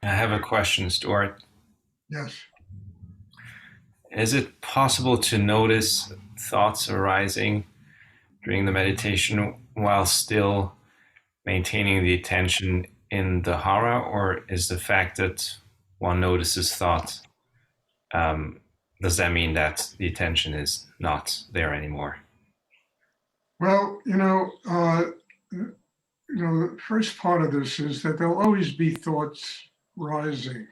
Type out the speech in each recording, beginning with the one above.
I have a question, Stuart. Yes. Is it possible to notice thoughts arising during the meditation while still maintaining the attention in the hara, or is the fact that one notices thought, um, does that mean that the attention is not there anymore? Well, the first part of this is that there'll always be thoughts rising.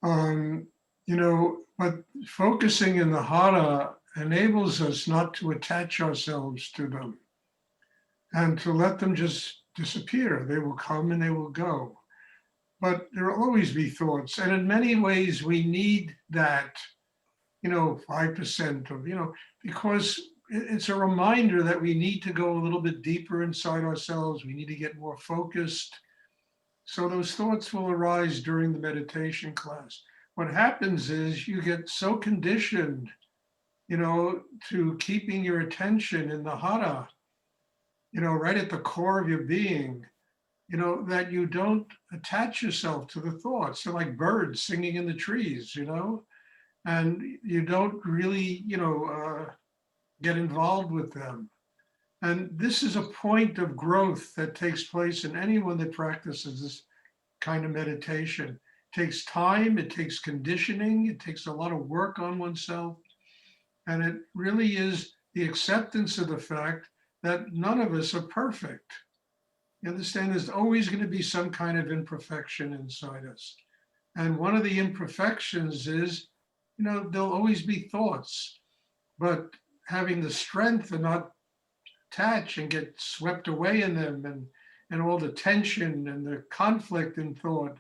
Um, but focusing in the hara enables us not to attach ourselves to them and to let them just disappear. They will come and they will go. But there will always be thoughts. And in many ways, we need that 5% of, because it's a reminder that we need to go a little bit deeper inside ourselves. We need to get more focused. So those thoughts will arise during the meditation class. What happens is you get so conditioned, to keeping your attention in the hara, right at the core of your being, that you don't attach yourself to the thoughts. They're like birds singing in the trees, and you don't really, get involved with them. And this is a point of growth that takes place in anyone that practices this kind of meditation. It takes time, it takes conditioning, it takes a lot of work on oneself. And it really is the acceptance of the fact that none of us are perfect. You understand, there's always going to be some kind of imperfection inside us. And one of the imperfections is, there'll always be thoughts, but having the strength to not attach and get swept away in them, and all the tension and the conflict in thought,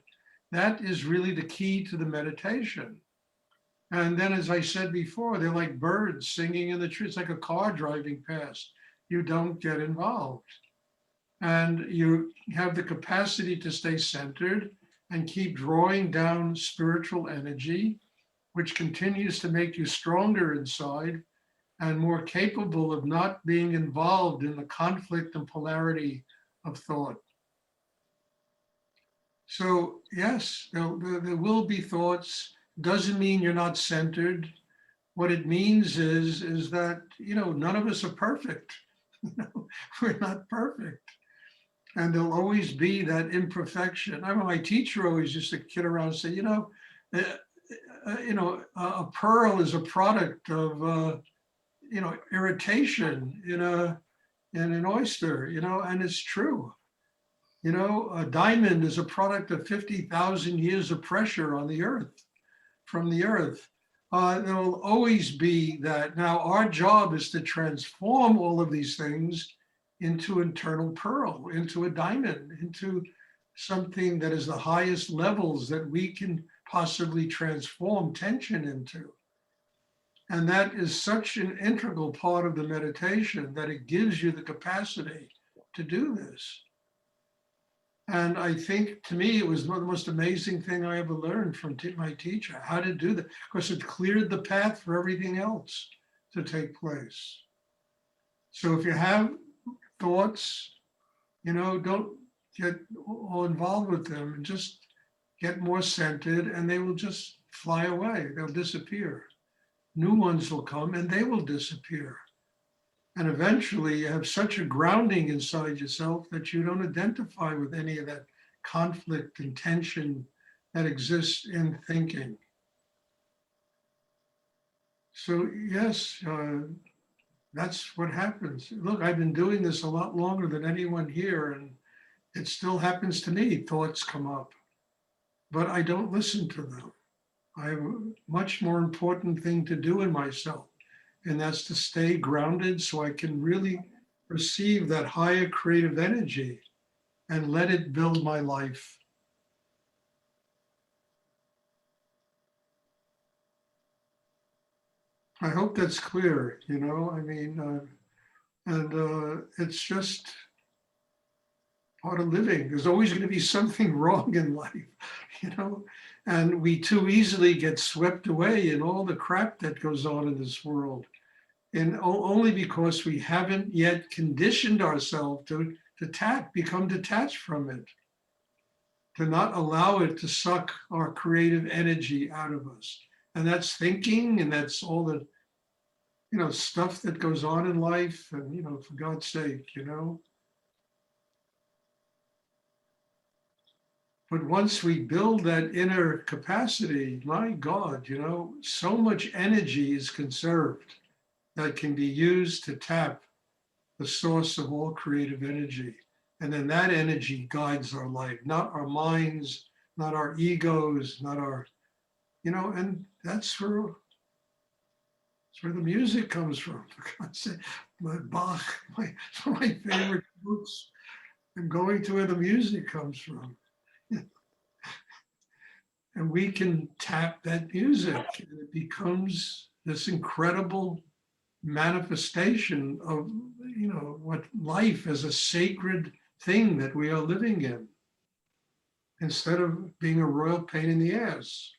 that is really the key to the meditation. And then, as I said before, they're like birds singing in the trees. It's like a car driving past. You don't get involved. And you have the capacity to stay centered and keep drawing down spiritual energy, which continues to make you stronger inside and more capable of not being involved in the conflict and polarity of thought. So, yes, there will be thoughts. Doesn't mean you're not centered. What it means is that, none of us are perfect. We're not perfect. And there'll always be that imperfection. I remember my teacher always used to kid around and say, uh, a pearl is a product of, irritation in an oyster, and it's true. A diamond is a product of 50,000 years of pressure on the earth, from the earth. There will always be that. Now, our job is to transform all of these things into internal pearl, into a diamond, into something that is the highest levels that we can possibly transform tension into. And that is such an integral part of the meditation that it gives you the capacity to do this. And I think, to me, it was one of the most amazing thing I ever learned from my teacher, how to do that, because it cleared the path for everything else to take place. So if you have thoughts, don't get all involved with them, and just get more centered, and they will just fly away. They'll disappear. New ones will come and they will disappear. And eventually you have such a grounding inside yourself that you don't identify with any of that conflict and tension that exists in thinking. So, yes, that's what happens. Look, I've been doing this a lot longer than anyone here, and it still happens to me. Thoughts come up, but I don't listen to them. I have a much more important thing to do in myself, and that's to stay grounded so I can really receive that higher creative energy and let it build my life. I hope that's clear, and it's just part of living. There's always going to be something wrong in life, you know, and we too easily get swept away in all the crap that goes on in this world. And only because we haven't yet conditioned ourselves to become detached from it. to not allow it to suck our creative energy out of us. And that's thinking, and that's all the, stuff that goes on in life. And, for God's sake, But once we build that inner capacity, my God, so much energy is conserved that can be used to tap the source of all creative energy. And then that energy guides our life, not our minds, not our egos, not our, and that's where the music comes from. For God's sake, my Bach, my favorite books, I'm going to where the music comes from. And we can tap that music, and it becomes this incredible manifestation of, what life as a sacred thing that we are living in, instead of being a royal pain in the ass.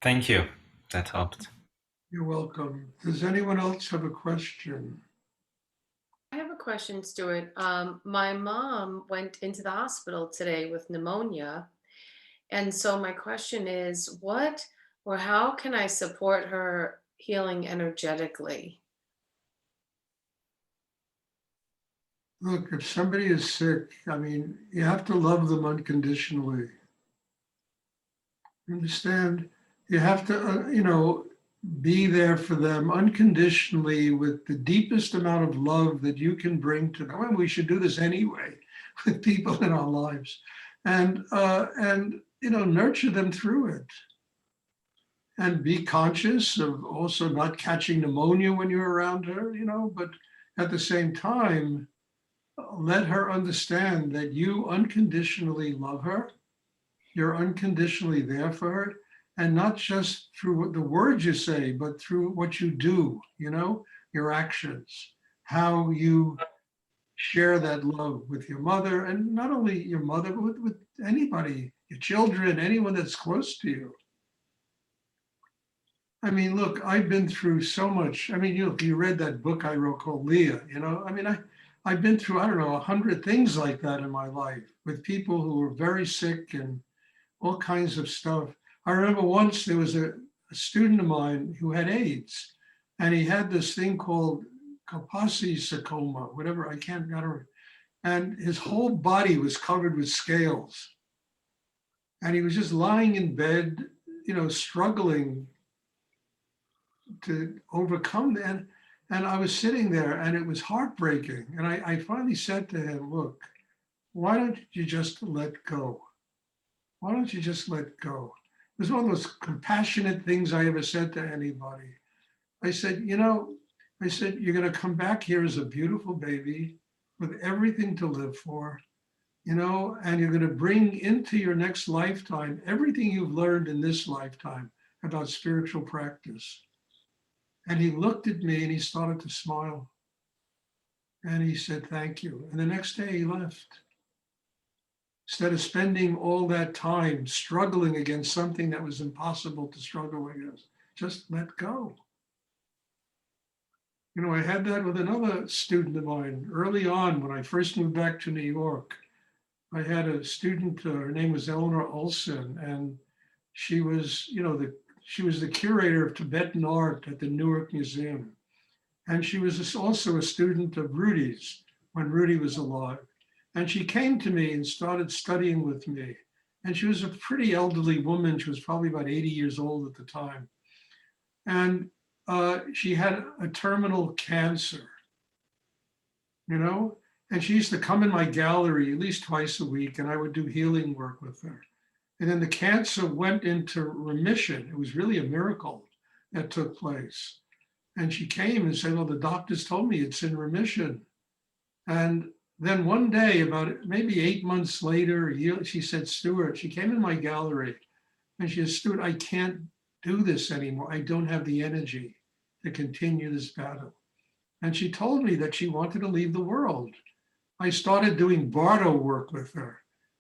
Thank you. That helped. You're welcome. Does anyone else have a question? I have a question, Stuart. My mom went into the hospital today with pneumonia. And so my question is, what or how can I support her healing energetically? Look, if somebody is sick, you have to love them unconditionally. Understand? You have to, be there for them unconditionally with the deepest amount of love that you can bring to them. And we should do this anyway with people in our lives, and nurture them through it. And be conscious of also not catching pneumonia when you're around her, but at the same time, let her understand that you unconditionally love her. You're unconditionally there for her. And not just through what the words you say, but through what you do, your actions, how you share that love with your mother, and not only your mother, but with anybody, your children, anyone that's close to you. Look, I've been through so much. You read that book I wrote called Leah, I've been through, I don't know, 100 things like that in my life with people who were very sick and all kinds of stuff. I remember once there was a student of mine who had AIDS, and he had this thing called Kaposi sarcoma, whatever, I can't remember. And his whole body was covered with scales. And he was just lying in bed, struggling to overcome that. And I was sitting there, and it was heartbreaking. And I finally said to him, look, why don't you just let go? Why don't you just let go? It was one of those compassionate things I ever said to anybody. I said, you're going to come back here as a beautiful baby with everything to live for, and you're going to bring into your next lifetime everything you've learned in this lifetime about spiritual practice. And he looked at me and he started to smile. And he said, thank you. And the next day he left. Instead of spending all that time struggling against something that was impossible to struggle against, just let go. I had that with another student of mine early on when I first moved back to New York. I had a student, her name was Eleanor Olson, and she was, she was the curator of Tibetan art at the Newark Museum. And she was also a student of Rudy's when Rudy was alive. And she came to me and started studying with me. And she was a pretty elderly woman. She was probably about 80 years old at the time. And she had a terminal cancer, and she used to come in my gallery at least twice a week, and I would do healing work with her. And then the cancer went into remission. It was really a miracle that took place. And she came and said, well, the doctors told me it's in remission. And then one day, about maybe 8 months later, she said, Stuart, she came in my gallery and she said, Stuart, I can't do this anymore. I don't have the energy to continue this battle. And she told me that she wanted to leave the world. I started doing bardo work with her,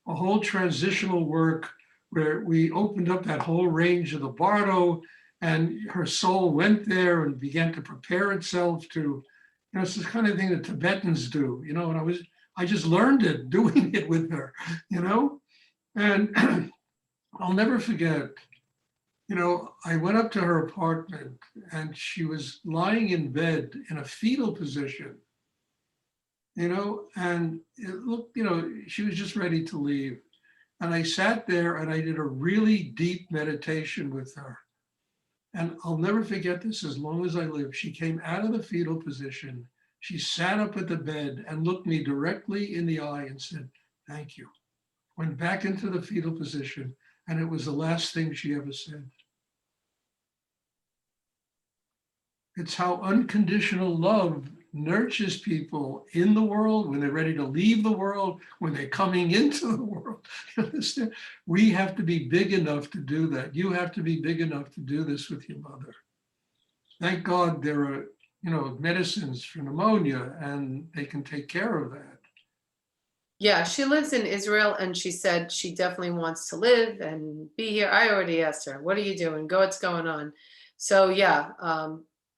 a whole transitional work where we opened up that whole range of the bardo, and her soul went there and began to prepare itself to it's the kind of thing that Tibetans do, and I just learned it doing it with her, and I'll never forget, I went up to her apartment and she was lying in bed in a fetal position, and it looked, she was just ready to leave. And I sat there and I did a really deep meditation with her. And I'll never forget this as long as I live. She came out of the fetal position. She sat up at the bed and looked me directly in the eye and said, "Thank you." Went back into the fetal position. And it was the last thing she ever said. It's how unconditional love nurtures people in the world when they're ready to leave the world, when they're coming into the world. You understand? We have to be big enough to do that. You have to be big enough to do this with your mother. Thank God there are, medicines for pneumonia and they can take care of that. Yeah, she lives in Israel and she said she definitely wants to live and be here. I already asked her, what are you doing? What's going on? So yeah,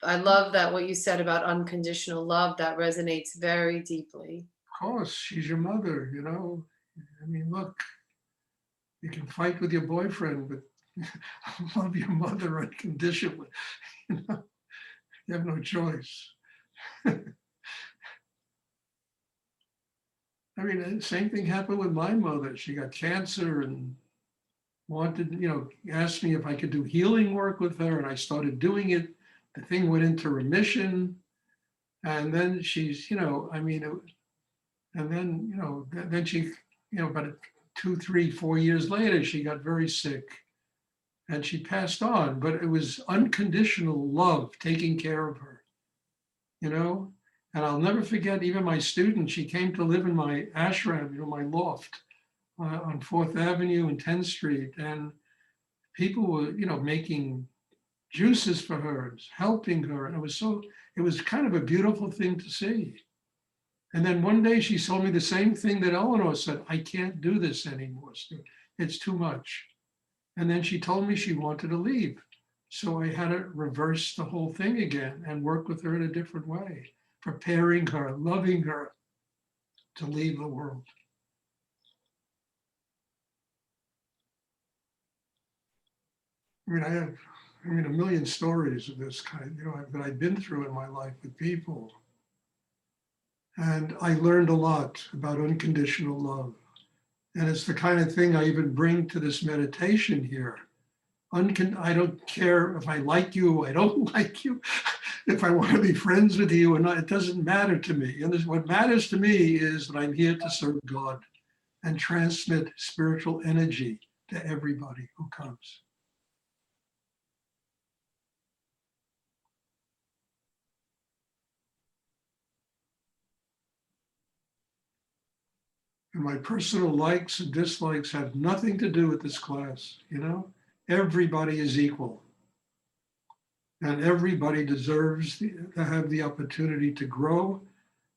I love that what you said about unconditional love, that resonates very deeply. Of course, she's your mother, I mean, look, you can fight with your boyfriend, but love your mother unconditionally. You have no choice. I mean, the same thing happened with my mother. She got cancer and wanted, asked me if I could do healing work with her, and I started doing it. The thing went into remission. And then she's, I mean, and then, then she, about 2, 3, 4 years later, she got very sick and she passed on, but it was unconditional love taking care of her, and I'll never forget, even my student, she came to live in my ashram, my loft on 4th Avenue and 10th Street. And people were, making juices for her, helping her. And it was kind of a beautiful thing to see. And then one day she told me the same thing that Eleanor said, "I can't do this anymore, Stu. It's too much." And then she told me she wanted to leave. So I had to reverse the whole thing again and work with her in a different way, preparing her, loving her to leave the world. I mean, I have, a million stories of this kind, that I've been through in my life with people. And I learned a lot about unconditional love. And it's the kind of thing I even bring to this meditation here. I don't care if I like you, I don't like you, if I want to be friends with you or not, it doesn't matter to me. And what matters to me is that I'm here to serve God and transmit spiritual energy to everybody who comes. And my personal likes and dislikes have nothing to do with this class, Everybody is equal. And everybody deserves to have the opportunity to grow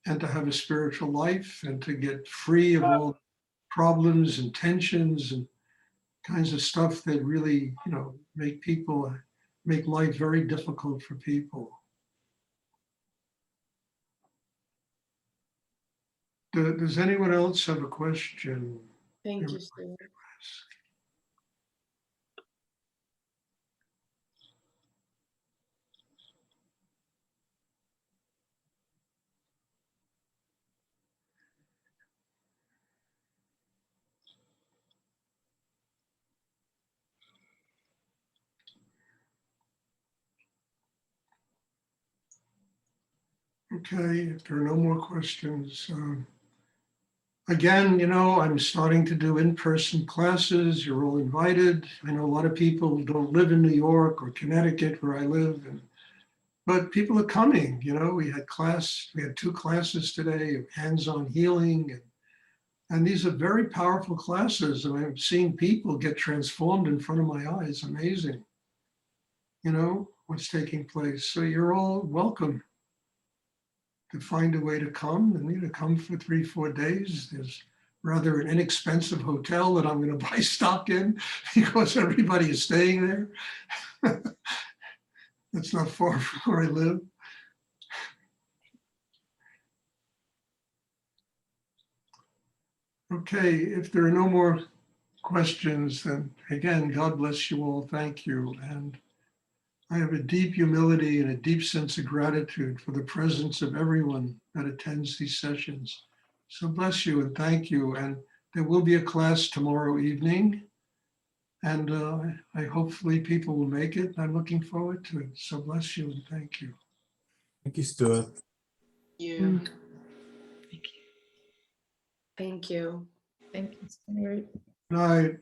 and to have a spiritual life and to get free of all problems and tensions and kinds of stuff that really, make life very difficult for people. Does anyone else have a question? Thank you, Stuart. Okay, if there are no more questions. Again, I'm starting to do in-person classes. You're all invited. I know a lot of people don't live in New York or Connecticut where I live, but people are coming. We had 2 classes today of hands-on healing, and these are very powerful classes. And I'm seeing people get transformed in front of my eyes. Amazing, what's taking place. So you're all welcome to find a way to come and come for 3, 4 days. There's rather an inexpensive hotel that I'm going to buy stock in because everybody is staying there. It's not far from where I live. Okay, if there are no more questions, then again, God bless you all. Thank you. And I have a deep humility and a deep sense of gratitude for the presence of everyone that attends these sessions. So bless you and thank you. And there will be a class tomorrow evening. And I hopefully people will make it. I'm looking forward to it. So bless you and thank you. Thank you, Stuart. You. Thank you. Thank you. Thank you, Stuart. Good night.